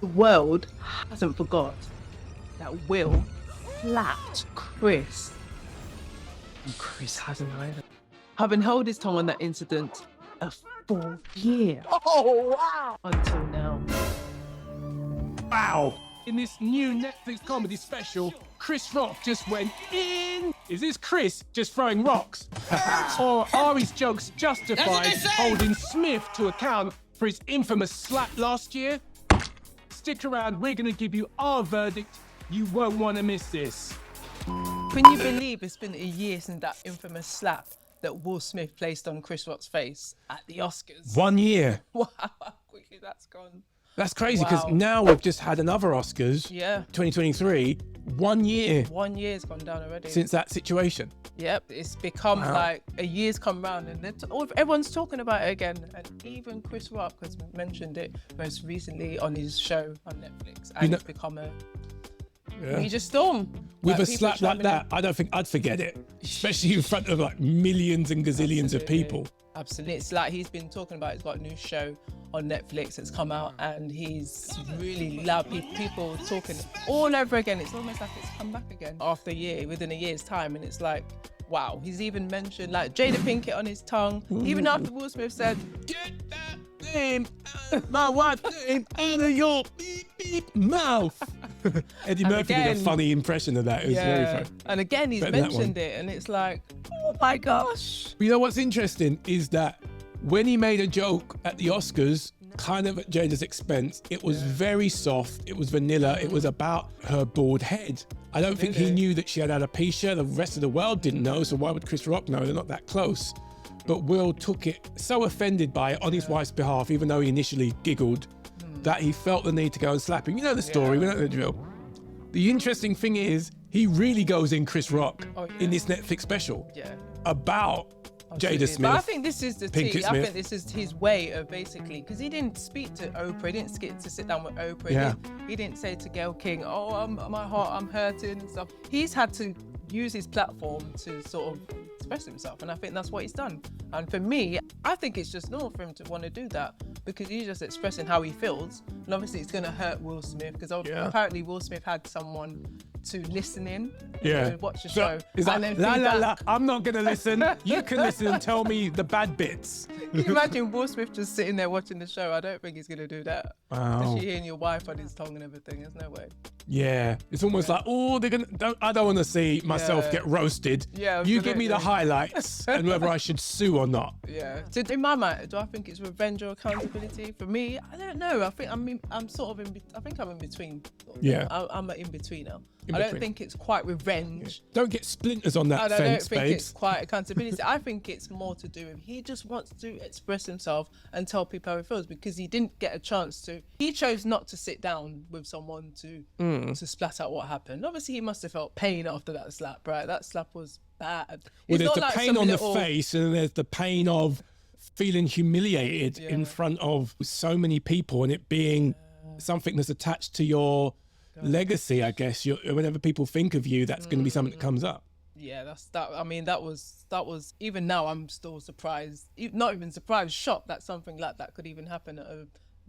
The world hasn't forgot that Will slapped Chris. And Chris hasn't either. Having held his tongue on that incident a full year. Oh, wow. Until now. Wow. In this new Netflix comedy special, Chris Rock just went in. Is this Chris just throwing rocks? Or are his jokes justified holding Smith to account for his infamous slap last year? Stick around, we're gonna give you our verdict. You won't wanna miss this. Can you believe it's been a year since that infamous slap that Will Smith placed on Chris Rock's face at the Oscars? 1 year. Wow, how quickly that's gone. That's crazy because Wow. now we've just had another Oscars. Yeah. 2023. 1 year 1 year's gone down already. since that situation. Yep, it's become like a year's come round and everyone's talking about it again. And even Chris Rock has mentioned it most recently on his show on Netflix. And it's become a major storm. With Like, a people slap like chiming that, I don't think I'd forget it. Especially in front of like millions and gazillions of people. Absolutely. It's like he's been talking about, he's got a new show on Netflix that's come out and he's really loud. People talking all over again. It's almost like it's come back again after a year, within a year's time. And it's like, wow. He's even mentioned like Jada Pinkett on his tongue. Even after Will Smith said, "Get that name, my wife's name out of your beep beep mouth." Eddie Murphy did a funny impression of that. It was very funny. And again, he's Better than that mentioned it and it's like, oh my gosh. But you know what's interesting is that when he made a joke at the Oscars, kind of at Jada's expense, it was very soft, it was vanilla, it was about her bald head. I don't think he knew that she had alopecia. The rest of the world didn't know, so why would Chris Rock know? They're not that close. But Will took it so offended by it on his wife's behalf, even though he initially giggled, that he felt the need to go and slap him. You know the story, we know the drill. The interesting thing is, he really goes in Chris Rock in this Netflix special about Jada Smith. But I think this is the Pinkett tea. I Smith. think this is his way of basically, because he didn't speak to Oprah, he didn't get to sit down with Oprah. He didn't say to Gayle King, oh, my heart, I'm hurting and stuff. He's had to use his platform to sort of express himself, and I think that's what he's done. And for me, I think it's just normal for him to want to do that because he's just expressing how he feels, and obviously it's going to hurt Will Smith because apparently Will Smith had someone to listen in, to watch the show. Is that, la, I'm not going to listen. You can listen and tell me the bad bits. Can you imagine Will Smith just sitting there watching the show? I don't think he's going to do that. Especially hearing your wife on his tongue and everything. There's no way. Yeah, it's almost like, oh, I don't want to see myself get roasted. Yeah, you give me the highlights and whether I should sue or not. Yeah. So in my mind, do I think it's revenge or accountability? For me, I don't know. I think I'm sort of I think I'm in between. Yeah. I'm an in-betweener. I don't think it's quite revenge. Don't get splinters on that fence, I don't think babes. it's quite accountability. I think it's more to do with he just wants to express himself and tell people how he feels because he didn't get a chance to. He chose not to sit down with someone to splat out what happened. Obviously, he must have felt pain after that slap, right? That slap was bad. Well, there's not the like pain some on the little- face and there's the pain of feeling humiliated in front of so many people and it being something that's attached to your legacy, I guess. Whenever people think of you, that's going to be something that comes up. Yeah, that's that. I mean, that was even now I'm still surprised, not even surprised, shocked that something like that could even happen at a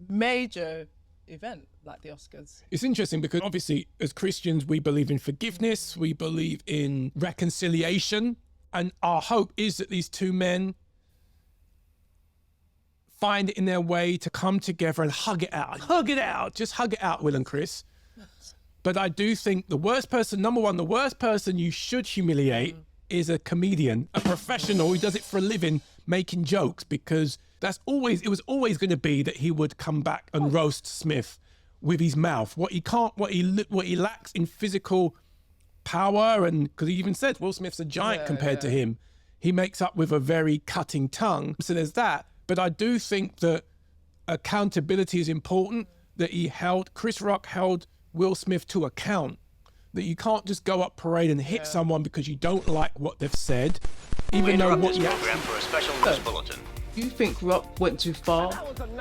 major event like the Oscars. It's interesting because obviously as Christians, we believe in forgiveness, we believe in reconciliation, and our hope is that these two men find it in their way to come together and hug it out, just hug it out, Will and Chris. But I do think the worst person you should humiliate is a comedian, a professional who does it for a living, making jokes, because it was always going to be that he would come back and roast Smith with his mouth. What he lacks in physical power, and because he even said Will Smith's a giant compared to him, he makes up with a very cutting tongue. So there's that. But I do think that accountability is important, that Chris Rock held Will Smith to account, that you can't just go up parade and hit someone because you don't like what they've said, even though what you program for a special news bulletin. Do you think Rock went too far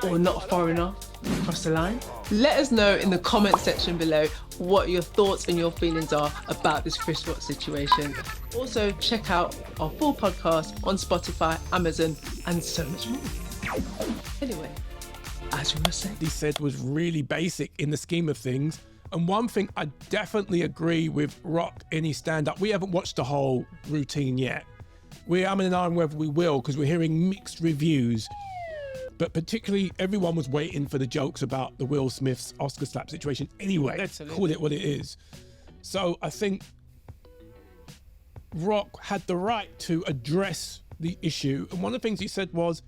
or not far enough across the line? Let us know in the comment section below what your thoughts and your feelings are about this Chris Rock situation. Also, check out our full podcast on Spotify, Amazon, and so much more. Anyway, As you were saying. he said was really basic in the scheme of things. And one thing I definitely agree with Rock in his stand-up, we haven't watched the whole routine yet. We're umming and ahhing whether we will, because we're hearing mixed reviews. But particularly, everyone was waiting for the jokes about the Will Smith's Oscar slap situation anyway. Absolutely. Call it what it is. So I think Rock had the right to address the issue. And one of the things he said was,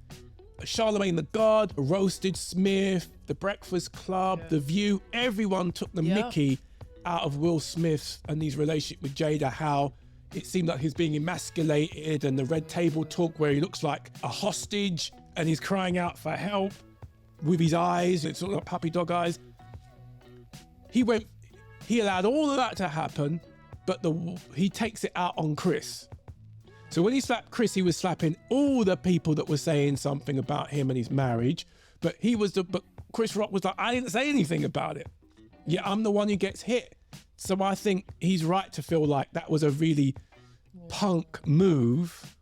Charlemagne the God roasted Smith, The Breakfast Club, The View, everyone took the mickey out of Will Smith and his relationship with Jada, how it seemed like he's being emasculated, and the red table talk where he looks like a hostage and he's crying out for help with his eyes, it's sort of like puppy dog eyes. He allowed all of that to happen, but he takes it out on Chris. So when he slapped Chris, he was slapping all the people that were saying something about him and his marriage. But Chris Rock was like, I didn't say anything about it. Yeah, I'm the one who gets hit. So I think he's right to feel like that was a really punk move.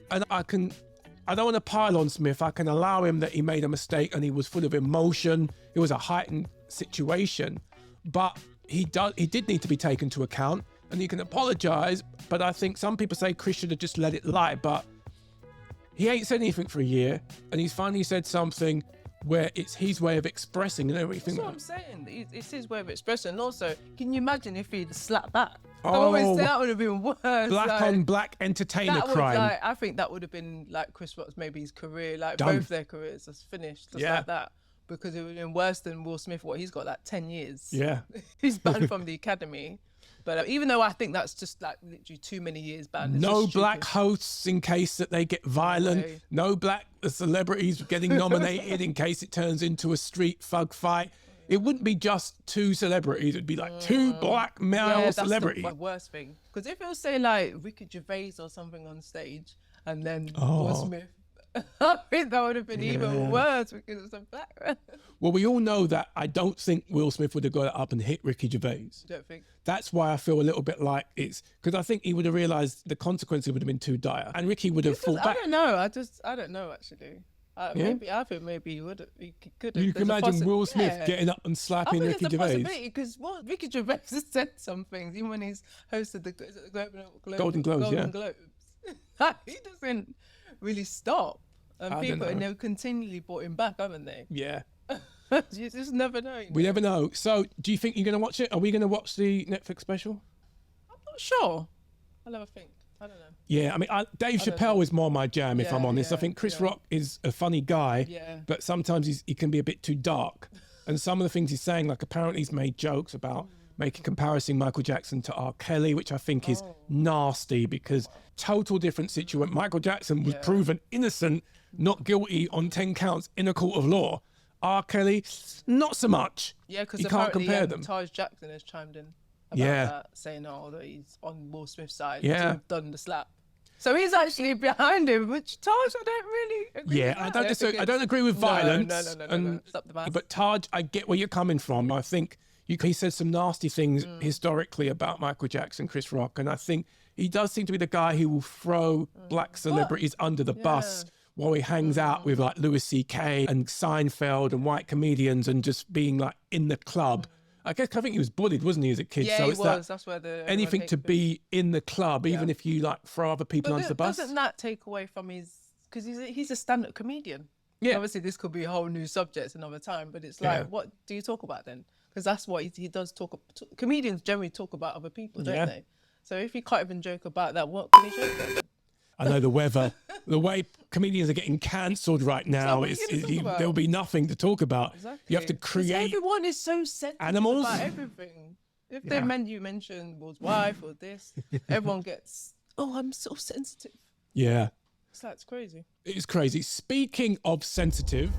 And I don't want to pile on Smith. I can allow him that he made a mistake and he was full of emotion. It was a heightened situation, but he did need to be taken to account. And you can apologize, but I think some people say Chris should have just let it lie, but he ain't said anything for a year, and he's finally said something where it's his way of expressing and everything. That's what I'm saying. It's his way of expressing. And also, can you imagine if he'd slapped back? Oh, that would have been worse. Black on black entertainer crime. I think that would have been like Chris Rock's, maybe his career, like Done. both their careers just finished, just like that. Because it would have been worse than Will Smith. He's got like 10 years. Yeah. He's banned from the academy. But even though I think that's just like literally too many years banned. No black hosts in case that they get violent. Okay. No black celebrities getting nominated in case it turns into a street thug fight. It wouldn't be just two celebrities. It'd be like two black male celebrities. That's the worst thing. Because if it was, say, like Ricky Gervais or something on stage and then Will Smith, I think that would have been even worse because it's a black man. Well, we all know that I don't think Will Smith would have got up and hit Ricky Gervais. Don't think. That's why I feel a little bit like it's because I think he would have realised the consequences would have been too dire, and Ricky would have fought back. I don't know. I don't know actually. Maybe I think maybe he would. He could have. You can imagine Will Smith getting up and slapping Ricky Ricky Gervais. Because Ricky Gervais has said some things, even when he's hosted the Golden Globes, Globes. He doesn't really stop. And people, and they've continually brought him back, haven't they? Yeah. You just never know. We never know. So, do you think you're going to watch it? Are we going to watch the Netflix special? I'm not sure. I'll have a think. I don't know. Yeah, I mean, Dave Chappelle is more my jam, if I'm honest. I think Chris Rock is a funny guy, but sometimes he can be a bit too dark. And some of the things he's saying, like apparently he's made jokes about making comparison Michael Jackson to R. Kelly, which I think is nasty because total different situation. Michael Jackson was proven innocent, not guilty on 10 counts in a court of law. R. Kelly, not so much. Yeah, because you can't compare them. Taj Jackson has chimed in about that, saying, that he's on Will Smith's side to have done the slap. So he's actually behind him, which Taj, I don't really agree with. I don't agree with violence. No. Stop the violence. But Taj, I get where you're coming from. I think he said some nasty things historically about Michael Jackson, Chris Rock, and I think he does seem to be the guy who will throw black celebrities under the bus while he hangs out with like Louis C.K. and Seinfeld and white comedians and just being like in the club. I think he was bullied, wasn't he, as a kid? Yeah, so he it's was. That's where anything to be in the club, even if you like throw other people under the bus. Doesn't that take away from because he's a stand-up comedian? Yeah. Obviously, this could be a whole new subject another time, but it's like, what do you talk about then? Because that's what he does talk. Comedians generally talk about other people, don't they? So if you can't even joke about that, what can you joke about? I know the weather, the way comedians are getting cancelled right now, there'll be nothing to talk about. Exactly. You have to create. Everyone is so sensitive animals about everything. If you mention Will's wife or this, everyone gets, I'm so sensitive. Yeah. That's crazy. It's crazy. Speaking of sensitive,